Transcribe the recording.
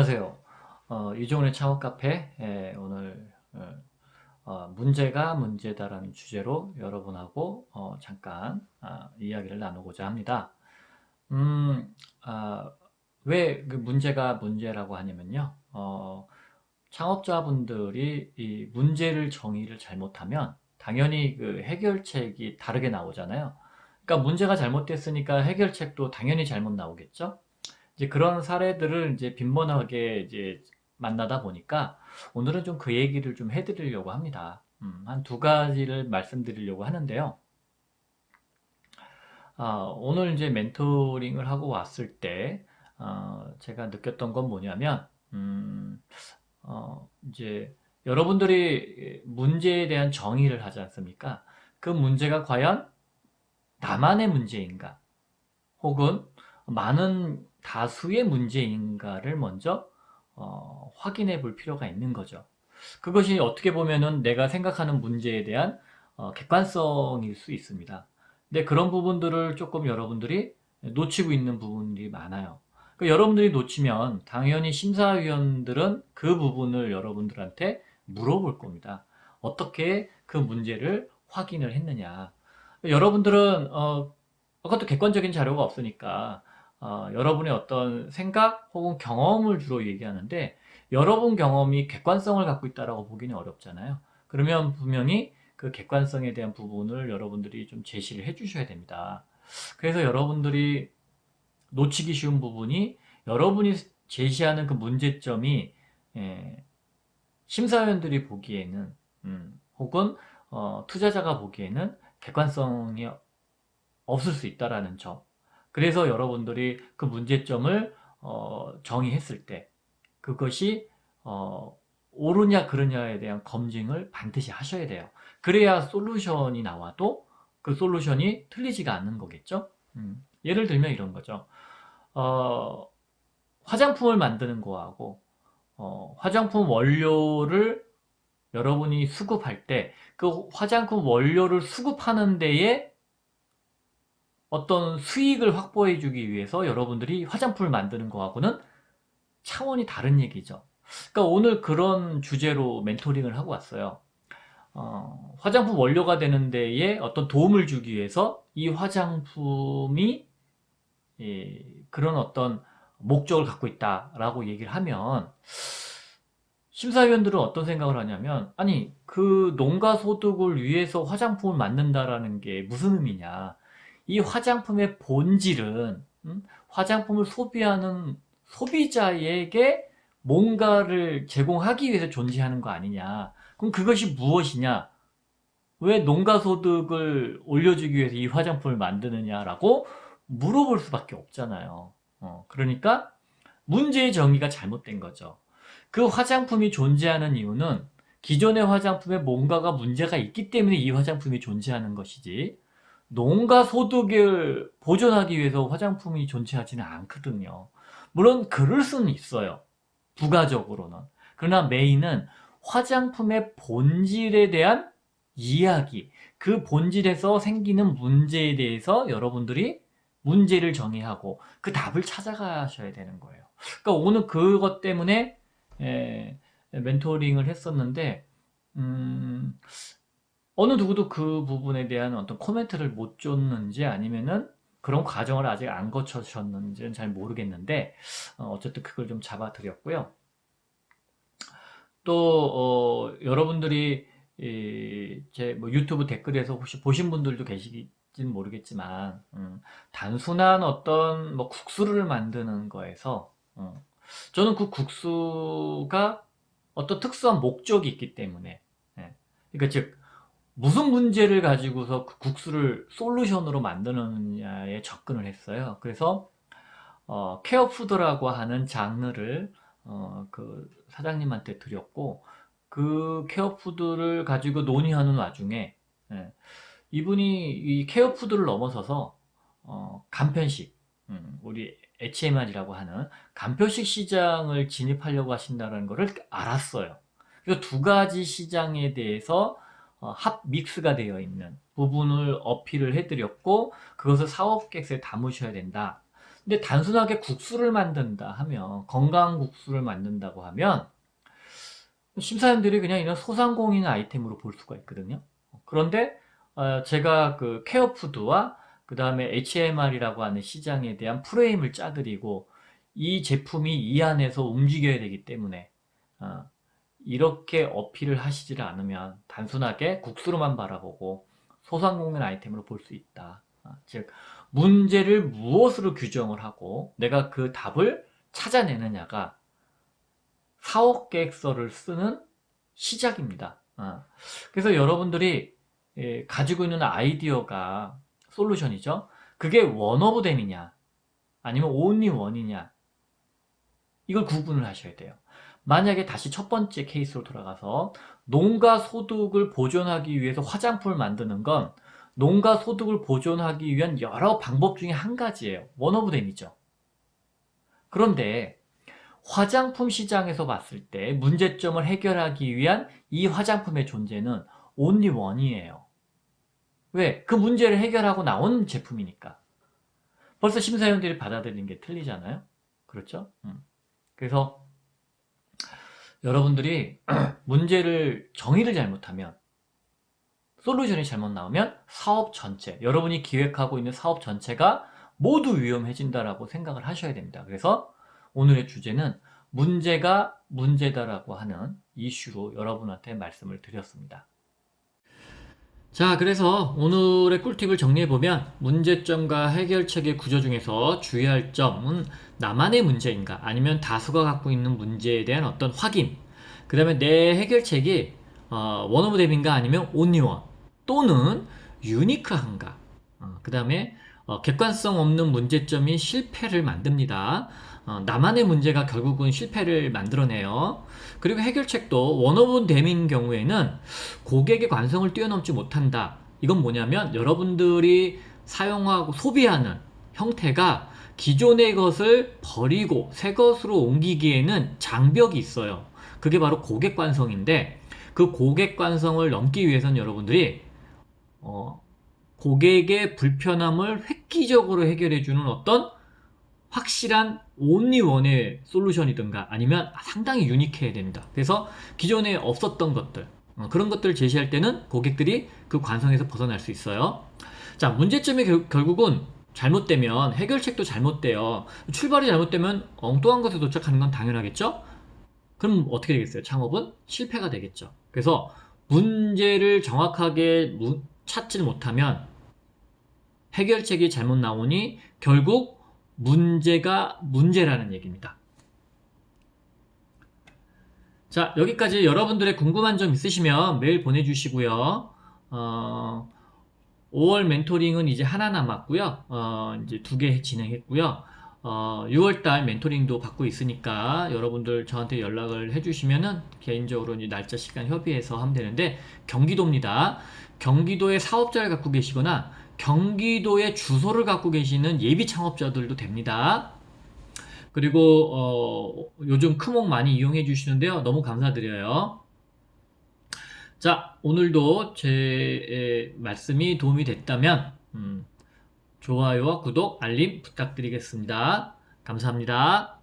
안녕하세요. 이종훈의 창업 카페 오늘 문제가 문제다라는 주제로 여러분하고 잠깐 이야기를 나누고자 합니다. 음, 왜 그 문제가 문제라고 하냐면요. 창업자분들이 이 문제를 정의를 잘못하면 당연히 그 해결책이 다르게 나오잖아요. 그러니까 문제가 잘못됐으니까 해결책도 당연히 잘못 나오겠죠. 이제 그런 사례들을 이제 빈번하게 이제 만나다 보니까 오늘은 좀 그 얘기를 좀 해드리려고 합니다. 한 두 가지를 말씀드리려고 하는데요. 오늘 이제 멘토링을 하고 왔을 때, 제가 느꼈던 건 뭐냐면, 이제 여러분들이 문제에 대한 정의를 하지 않습니까? 그 문제가 과연 나만의 문제인가? 혹은 많은 다수의 문제인가를 먼저 확인해 볼 필요가 있는 거죠. 그것이 어떻게 보면은 내가 생각하는 문제에 대한 객관성일 수 있습니다. 근데 그런 부분들을 조금 여러분들이 놓치고 있는 부분들이 많아요. 그 여러분들이 놓치면 당연히 심사위원들은 그 부분을 여러분들한테 물어볼 겁니다. 어떻게 그 문제를 확인을 했느냐. 여러분들은 그것도 객관적인 자료가 없으니까 여러분의 어떤 생각 혹은 경험을 주로 얘기하는데 여러분 경험이 객관성을 갖고 있다라고 보기는 어렵잖아요. 그러면 분명히 그 객관성에 대한 부분을 여러분들이 좀 제시를 해 주셔야 됩니다. 그래서 여러분들이 놓치기 쉬운 부분이 여러분이 제시하는 그 문제점이 예, 심사위원들이 보기에는 혹은 투자자가 보기에는 객관성이 없을 수 있다라는 점. 그래서 여러분들이 그 문제점을 정의했을 때 그것이 옳으냐 그르냐에 대한 검증을 반드시 하셔야 돼요. 그래야 솔루션이 나와도 그 솔루션이 틀리지가 않는 거겠죠. 예를 들면 이런 거죠. 어, 화장품을 만드는 거하고 화장품 원료를 여러분이 수급할 때 그 화장품 원료를 수급하는 데에 어떤 수익을 확보해 주기 위해서 여러분들이 화장품을 만드는 거하고는 차원이 다른 얘기죠. 그러니까 오늘 그런 주제로 멘토링을 하고 왔어요. 화장품 원료가 되는 데에 어떤 도움을 주기 위해서 이 화장품이 그런 어떤 목적을 갖고 있다라고 얘기를 하면 심사위원들은 어떤 생각을 하냐면 아니 그 농가 소득을 위해서 화장품을 만든다라는 게 무슨 의미냐. 이 화장품의 본질은 화장품을 소비하는 소비자에게 뭔가를 제공하기 위해서 존재하는 거 아니냐. 그럼 그것이 무엇이냐? 왜 농가 소득을 올려주기 위해서 이 화장품을 만드느냐라고 물어볼 수밖에 없잖아요. 그러니까 문제의 정의가 잘못된 거죠. 그 화장품이 존재하는 이유는 기존의 화장품에 뭔가가 문제가 있기 때문에 이 화장품이 존재하는 것이지 농가 소득을 보존하기 위해서 화장품이 존재하지는 않거든요. 물론 그럴 수는 있어요. 부가적으로는. 그러나 메인은 화장품의 본질에 대한 이야기, 그 본질에서 생기는 문제에 대해서 여러분들이 문제를 정의하고 그 답을 찾아가셔야 되는 거예요. 그러니까 오늘 그것 때문에 멘토링을 했었는데 음, 어느 누구도 그 부분에 대한 어떤 코멘트를 못 줬는지 아니면은 그런 과정을 아직 안 거쳐셨는지는 잘 모르겠는데 어쨌든 그걸 좀 잡아드렸고요. 또 여러분들이 제뭐 유튜브 댓글에서 혹시 보신 분들도 계시지는 모르겠지만 단순한 어떤 뭐 국수를 만드는 거에서 저는 그 국수가 어떤 특수한 목적이 있기 때문에 예. 그러니까 즉 무슨 문제를 가지고서 그 국수를 솔루션으로 만드느냐에 접근을 했어요. 그래서 케어 푸드라고 하는 장르를 그 사장님한테 드렸고 그 케어 푸드를 가지고 논의하는 와중에 예, 이분이 이 케어 푸드를 넘어서서 간편식 우리 HMR이라고 하는 간편식 시장을 진입하려고 하신다는 것을 알았어요. 그래서 두 가지 시장에 대해서 합 믹스가 되어 있는 부분을 어필을 해드렸고 그것을 사업 계획서에 담으셔야 된다. 근데 단순하게 국수를 만든다 하면, 건강 국수를 만든다고 하면 심사위원들이 그냥 이런 소상공인 아이템으로 볼 수가 있거든요. 그런데 제가 그 케어푸드와 그 다음에 HMR이라고 하는 시장에 대한 프레임을 짜드리고, 이 제품이 이 안에서 움직여야 되기 때문에 어, 이렇게 어필을 하시지를 않으면 단순하게 국수로만 바라보고 소상공인 아이템으로 볼 수 있다. 즉 문제를 무엇으로 규정을 하고 내가 그 답을 찾아내느냐가 사업 계획서를 쓰는 시작입니다. 그래서 여러분들이 가지고 있는 아이디어가 솔루션이죠. 그게 원 오브 댐이냐 아니면 온리 원이냐, 이걸 구분을 하셔야 돼요. 만약에 다시 첫 번째 케이스로 돌아가서 농가 소득을 보존하기 위해서 화장품을 만드는 건 농가 소득을 보존하기 위한 여러 방법 중에 한 가지예요. 원 오브 댐이죠. 그런데 화장품 시장에서 봤을 때 문제점을 해결하기 위한 이 화장품의 존재는 only one이에요. 왜? 그 문제를 해결하고 나온 제품이니까. 벌써 심사위원들이 받아들이는 게 틀리잖아요. 그렇죠? 그래서 여러분들이 문제를 정의를 잘못하면, 솔루션이 잘못 나오면 사업 전체, 여러분이 기획하고 있는 사업 전체가 모두 위험해진다라고 생각을 하셔야 됩니다. 그래서 오늘의 주제는 문제가 문제다라고 하는 이슈로 여러분한테 말씀을 드렸습니다. 자, 그래서 오늘의 꿀팁을 정리해보면 문제점과 해결책의 구조 중에서 주의할 점은 나만의 문제인가 아니면 다수가 갖고 있는 문제에 대한 어떤 확인, 그 다음에 내 해결책이 원 오브 댐인가 아니면 온리 원 또는 유니크한가, 그 다음에 객관성 없는 문제점이 실패를 만듭니다. 나만의 문제가 결국은 실패를 만들어내요. 그리고 해결책도 원 오브 댐인 경우에는 고객의 관성을 뛰어넘지 못한다. 이건 뭐냐면 여러분들이 사용하고 소비하는 형태가 기존의 것을 버리고 새 것으로 옮기기에는 장벽이 있어요. 그게 바로 고객 관성인데, 그 고객 관성을 넘기 위해서는 여러분들이 고객의 불편함을 획기적으로 해결해주는 어떤 확실한 온리 원의 솔루션이든가 아니면 상당히 유니크해야 됩니다. 그래서 기존에 없었던 것들, 그런 것들을 제시할 때는 고객들이 그 관성에서 벗어날 수 있어요. 자, 문제점이 결국은 잘못되면 해결책도 잘못돼요. 출발이 잘못되면 엉뚱한 것에 도착하는 건 당연하겠죠? 그럼 어떻게 되겠어요? 창업은 실패가 되겠죠. 그래서 문제를 정확하게 찾지 못하면 해결책이 잘못 나오니 결국 문제가 문제라는 얘기입니다. 자, 여기까지. 여러분들의 궁금한 점 있으시면 메일 보내주시고요. 5월 멘토링은 이제 하나 남았고요. 이제 2개 진행했고요. 6월달 멘토링도 받고 있으니까 여러분들 저한테 연락을 해주시면은 개인적으로 이제 날짜 시간 협의해서 하면 되는데, 경기도입니다. 경기도에 사업자를 갖고 계시거나 경기도에 주소를 갖고 계시는 예비 창업자들도 됩니다. 그리고 요즘 크몽 많이 이용해 주시는데요. 너무 감사드려요. 자, 오늘도 제 말씀이 도움이 됐다면 좋아요와 구독, 알림 부탁드리겠습니다. 감사합니다.